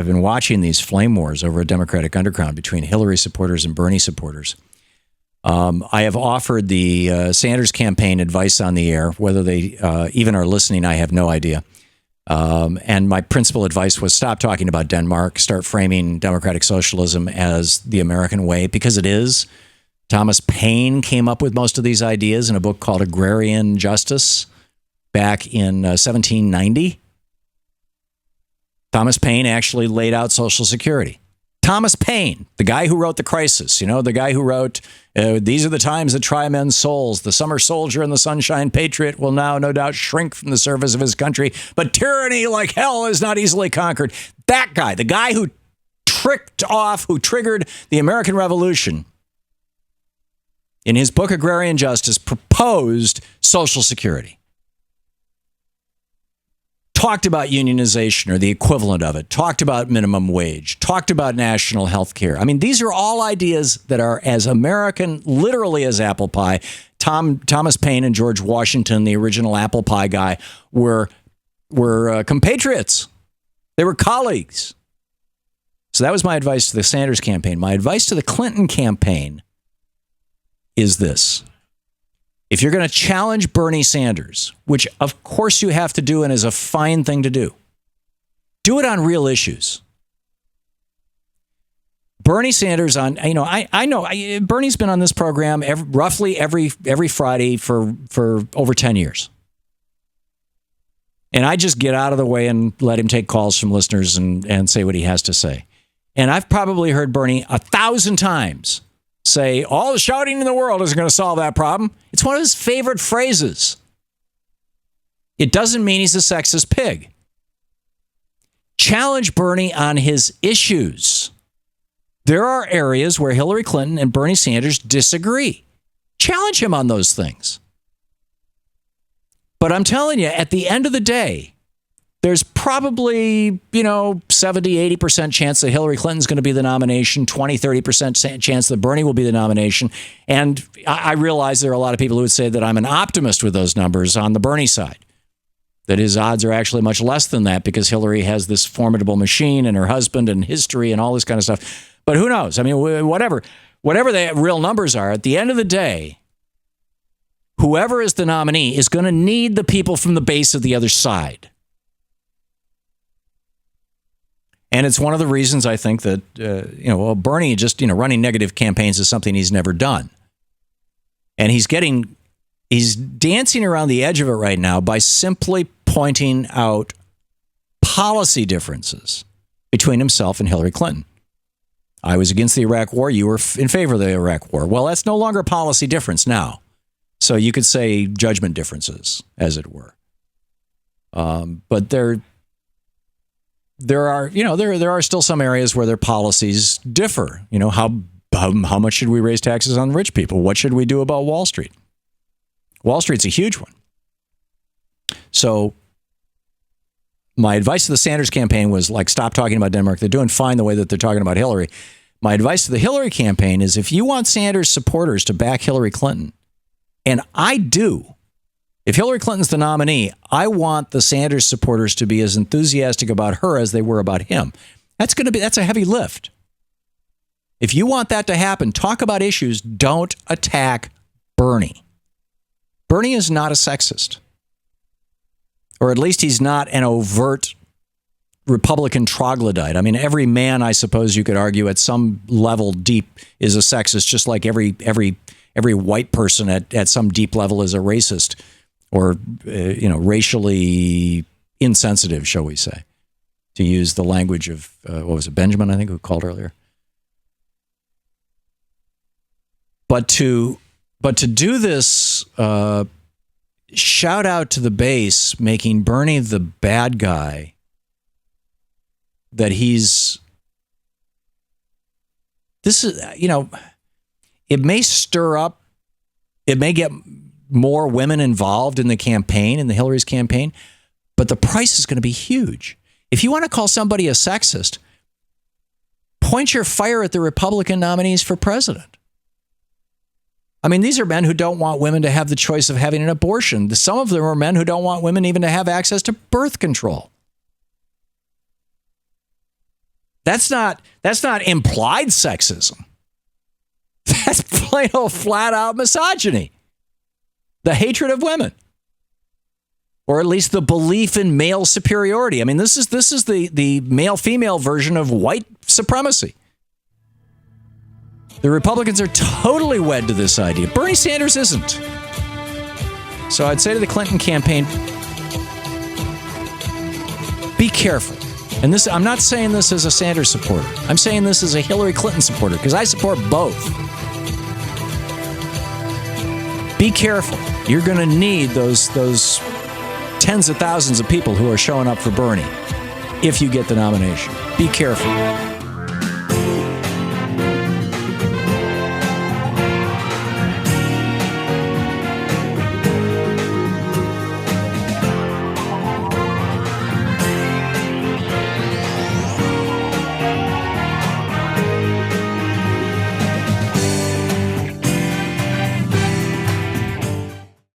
been watching these flame wars over a Democratic underground between Hillary supporters and Bernie supporters. I have offered the Sanders campaign advice on the air. Whether they even are listening, I have no idea. And my principal advice was stop talking about Denmark, start framing democratic socialism as the American way, because it is. Thomas Paine came up with most of these ideas in a book called Agrarian Justice back in 1790. Thomas Paine actually laid out Social Security. Thomas Paine, the guy who wrote The Crisis, the guy who wrote, these are the times that try men's souls. The summer soldier and the sunshine patriot will now no doubt shrink from the service of his country, but tyranny like hell is not easily conquered. That guy, the guy who triggered the American Revolution, in his book Agrarian Justice, proposed Social Security. Talked about unionization or the equivalent of it, talked about minimum wage, talked about national health care. I mean, these are all ideas that are as American, literally as apple pie. Thomas Paine and George Washington, the original apple pie guy, were compatriots. They were colleagues. So that was my advice to the Sanders campaign. My advice to the Clinton campaign is this. If you're going to challenge Bernie Sanders, which of course you have to do and is a fine thing to do it on real issues. Bernie Sanders I know Bernie's been on this program roughly every Friday for over 10 years. And I just get out of the way and let him take calls from listeners and say what he has to say. And I've probably heard Bernie 1,000 times say, all the shouting in the world isn't going to solve that problem. It's one of his favorite phrases. It doesn't mean he's a sexist pig. Challenge Bernie on his issues. There are areas where Hillary Clinton and Bernie Sanders disagree. Challenge him on those things. But I'm telling you, at the end of the day, there's probably, 70-80% chance that Hillary Clinton's going to be the nomination, 20-30% chance that Bernie will be the nomination. And I realize there are a lot of people who would say that I'm an optimist with those numbers on the Bernie side, that his odds are actually much less than that because Hillary has this formidable machine and her husband and history and all this kind of stuff. But who knows? I mean, whatever the real numbers are, at the end of the day, whoever is the nominee is going to need the people from the base of the other side. And it's one of the reasons I think that, Bernie just, running negative campaigns is something he's never done. And he's dancing around the edge of it right now by simply pointing out policy differences between himself and Hillary Clinton. I was against the Iraq War. You were in favor of the Iraq War. Well, that's no longer a policy difference now. So you could say judgment differences, as it were. But there are still some areas where their policies differ. How much should we raise taxes on rich people? What should we do about Wall Street? Wall Street's a huge one. So my advice to the Sanders campaign was stop talking about Denmark. They're doing fine the way that they're talking about Hillary. My advice to the Hillary campaign is if you want Sanders supporters to back Hillary Clinton, and I do, if Hillary Clinton's the nominee, I want the Sanders supporters to be as enthusiastic about her as they were about him. That's a heavy lift. If you want that to happen, talk about issues. Don't attack Bernie. Bernie is not a sexist. Or at least he's not an overt Republican troglodyte. I mean, every man, I suppose you could argue, at some level deep is a sexist, just like every white person at some deep level is a racist. Or, racially insensitive, shall we say, to use the language of, Benjamin, I think, who called earlier. But to do this, shout out to the base, making Bernie the bad guy, that it may stir up, it may get more women involved in the campaign, in the Hillary's campaign, but the price is going to be huge. If you want to call somebody a sexist, point your fire at the Republican nominees for president. I mean, these are men who don't want women to have the choice of having an abortion. Some of them are men who don't want women even to have access to birth control. That's not implied sexism. That's plain old flat out misogyny. The hatred of women. Or at least the belief in male superiority. I mean, this is the male-female version of white supremacy. The Republicans are totally wed to this idea. Bernie Sanders isn't. So I'd say to the Clinton campaign, be careful. And this, I'm not saying this as a Sanders supporter. I'm saying this as a Hillary Clinton supporter because I support both. Be careful. You're going to need those tens of thousands of people who are showing up for Bernie if you get the nomination. Be careful.